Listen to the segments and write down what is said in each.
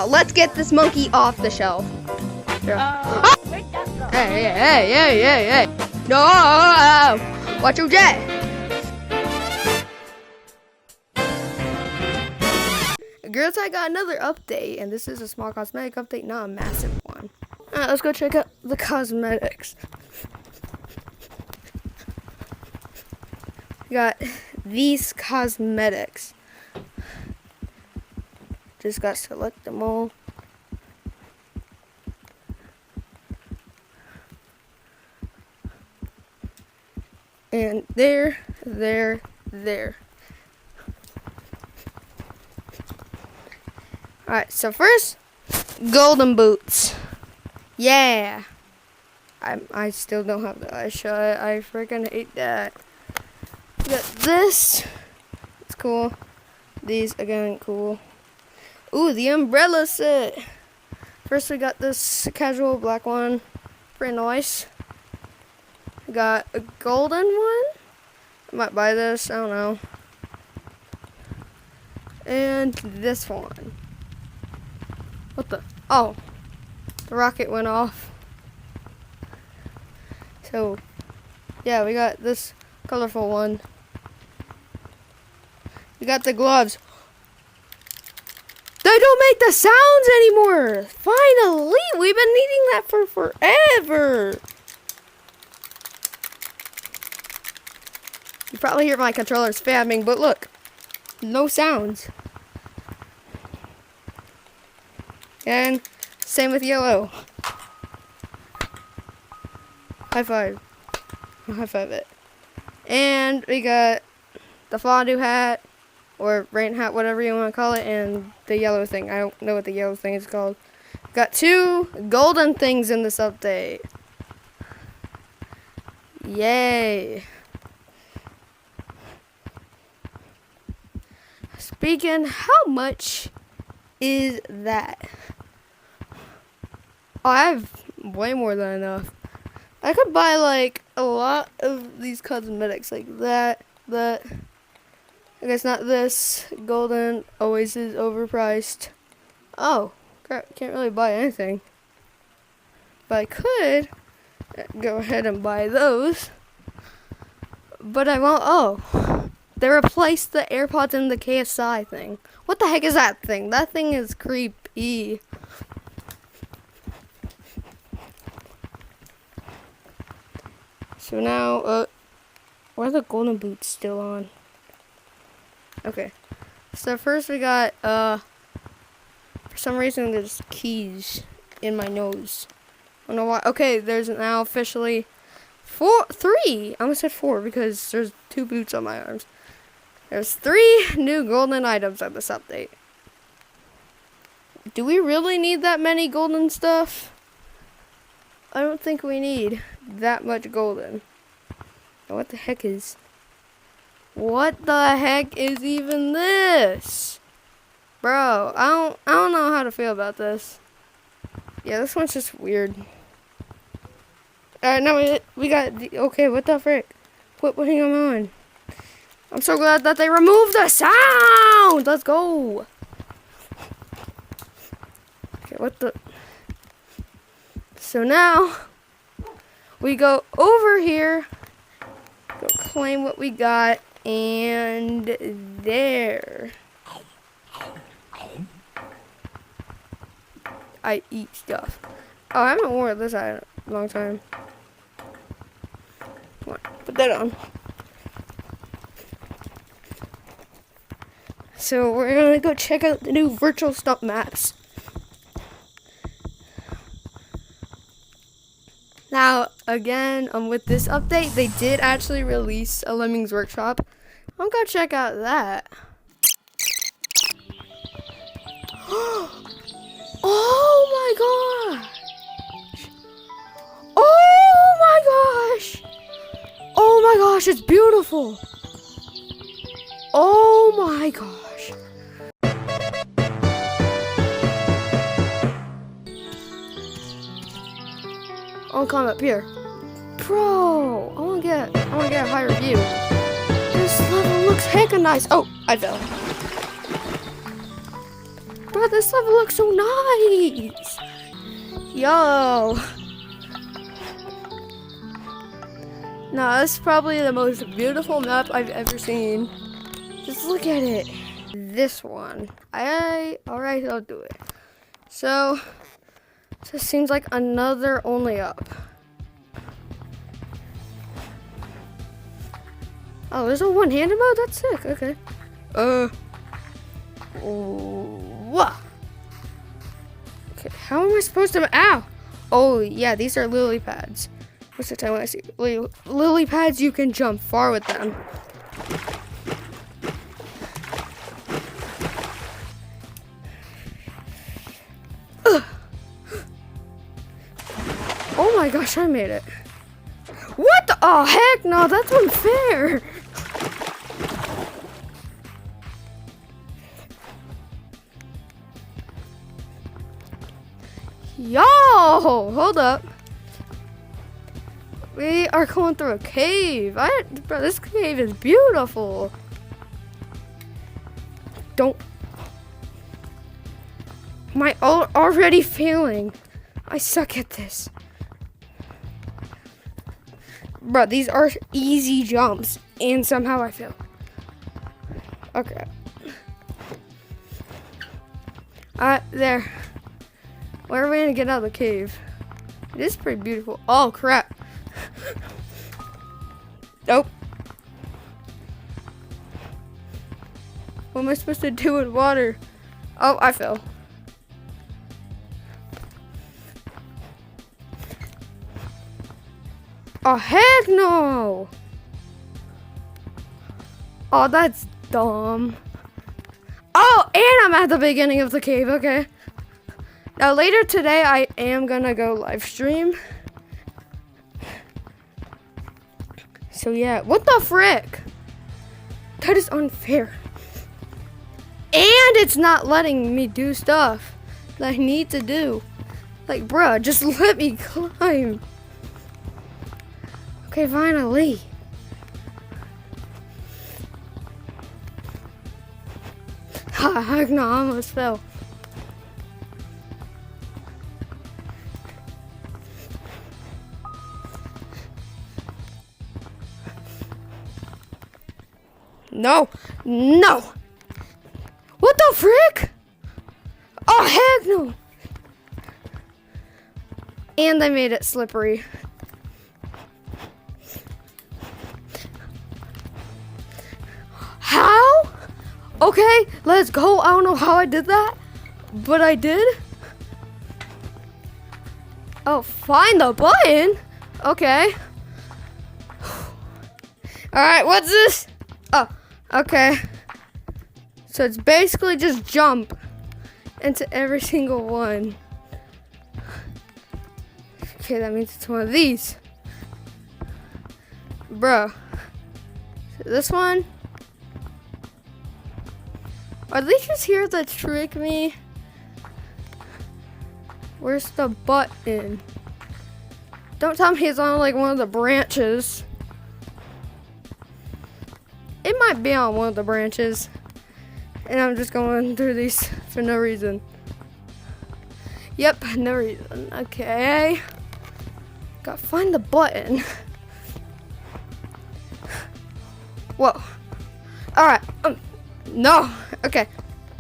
let's get this monkey off the shelf. Where'd that go? Hey. No! Watch your jet. Girls, I got another update, and this is a small cosmetic update, not a massive one. Alright, let's go check out the cosmetics. We got these cosmetics. Just got to select them all. And there. Alright, so first, golden boots. Yeah. I still don't have the eye shut. I freaking hate that. We got this. It's cool. These, again, cool. Ooh, the umbrella set. First, we got this casual black one. Pretty nice. We got a golden one. I might buy this. I don't know. And this one. What the? Oh. The rocket went off. So, yeah, we got this colorful one. We got the gloves. They don't make the sounds anymore. Finally, we've been needing that for forever. You probably hear my controller spamming, but look, no sounds. And same with yellow. High five. I'll high five it. And we got the fondue hat, or rain hat, whatever you want to call it, and the yellow thing. I don't know what the yellow thing is called. Got two golden things in this update. Yay. Speaking, how much is that? Oh, I have way more than enough. I could buy like a lot of these cosmetics, like that. I guess not this. Golden always is overpriced. Oh, crap, can't really buy anything. But I could go ahead and buy those. But I won't. Oh, they replaced the AirPods and the KSI thing. What the heck is that thing? That thing is creepy. So now, why are the golden boots still on? Okay. So first we got, for some reason there's keys in my nose. I don't know why. Okay, there's now officially three. I almost said four because there's two boots on my arms. There's 3 new golden items on this update. Do we really need that many golden stuff? I don't think we need that much golden. What the heck is even this? Bro, I don't know how to feel about this. Yeah, this one's just weird. Alright, now we got the, okay, what the frick? Quit putting them on. I'm so glad that they removed the sound! Let's go! Okay, what the... So now, we go over here, go claim what we got, and there. I eat stuff. Oh, I haven't worn this in a long time. Come on, put that on. So we're gonna go check out the new virtual stump maps. Now, again, with this update, they did actually release a Lemmings Workshop. I'm gonna check out that. Oh my gosh! Oh my gosh! Oh my gosh, it's beautiful! Oh my gosh! I'll climb up here. Bro, I wanna get a higher view. This level looks hecka nice. Oh, I fell. Bro, this level looks so nice. Yo. No, this is probably the most beautiful map I've ever seen. Just look at it. This one. Alright, I'll do it. So, this seems like another only up. Oh, there's a one-handed mode? That's sick. Okay. What? Okay, how am I supposed to? Ow! Oh, yeah, these are lily pads. Most of the time when I see lily pads, you can jump far with them. Ugh. Oh my gosh, I made it. What the? Oh, heck no, that's unfair. Yo, hold up. We are going through a cave. Bro, this cave is beautiful. Don't. My already failing. I suck at this. Bro, these are easy jumps, and somehow I fail. Okay. There. Where are we gonna get out of the cave? It is pretty beautiful. Oh, crap. Nope. What am I supposed to do with water? Oh, I fell. Oh, heck no! Oh, that's dumb. Oh, and I'm at the beginning of the cave, okay. Now, later today, I am gonna go live stream. So, yeah. What the frick? That is unfair. And it's not letting me do stuff that I need to do. Like, bruh, just let me climb. Okay, finally. Ha, heck no, I almost fell. No, no. What the frick? Oh, heck no. And I made it slippery. How? Okay, let's go. I don't know how I did that, but I did. Oh, find the button. Okay. All right, what's this? Oh, okay. So it's basically just jump into every single one. Okay, that means it's one of these. Bruh. So this one. Are they just here to trick me? Where's the button? Don't tell me it's on like one of the branches. It might be on one of the branches. And I'm just going through these for no reason. Yep, no reason. Okay. Gotta find the button. Whoa. Alright. No. Okay.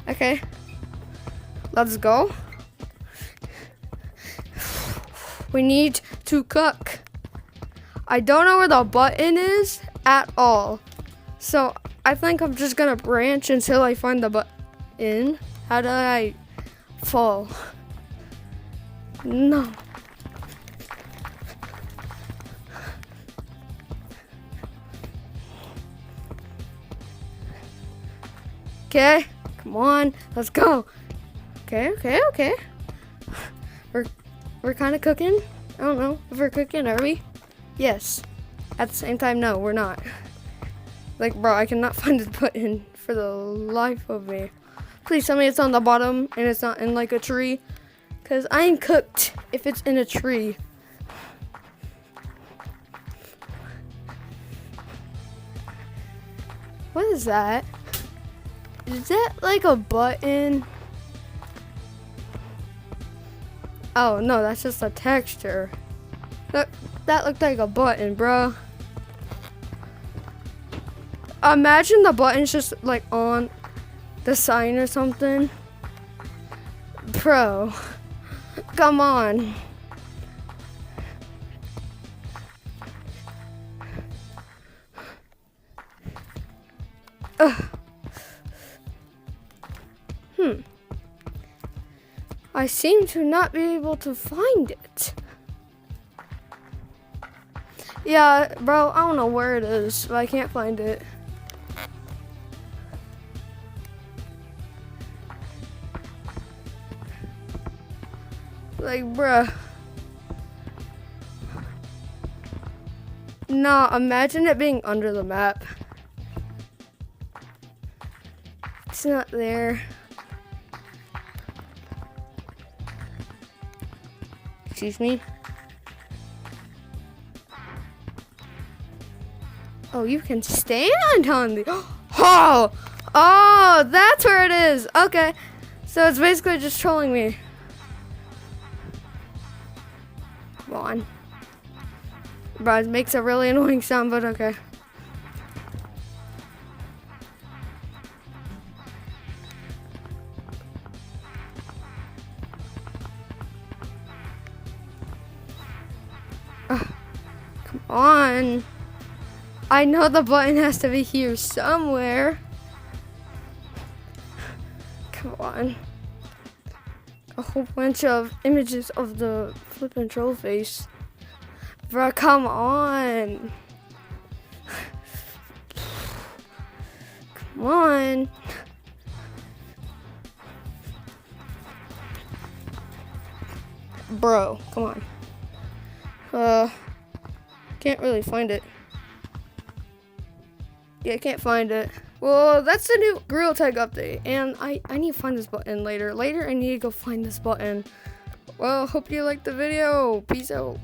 Okay. Let's go. We need to cook. I don't know where the button is at all. So I think I'm just gonna branch until I find the button. How did I fall? No. Okay, come on, let's go. Okay. We're kind of cooking. I don't know if we're cooking, are we? Yes. At the same time, no, we're not. Like, bro, I cannot find the button for the life of me. Please tell me it's on the bottom and it's not in like a tree. Because I ain't cooked if it's in a tree. What is that? Is that like a button? Oh no, that's just a texture. That looked like a button, bro. Imagine the button's just like on the sign or something. Bro, come on. Ugh. I seem to not be able to find it. Yeah, bro, I don't know where it is, but I can't find it. Like, bruh. No, imagine it being under the map. It's not there. Excuse me? Oh, you can stand on the... Oh, that's where it is. Okay. So it's basically just trolling me. Come on. Bro, it makes a really annoying sound, but okay. Come on. I know the button has to be here somewhere. Come on. A whole bunch of images of the flippin' troll face. Bro, come on. Come on. Bro, come on. Can't really find it. Yeah, I can't find it. Well, that's the new Gorilla Tag update, and I need to find this button later. Later, I need to go find this button. Well, hope you liked the video. Peace out.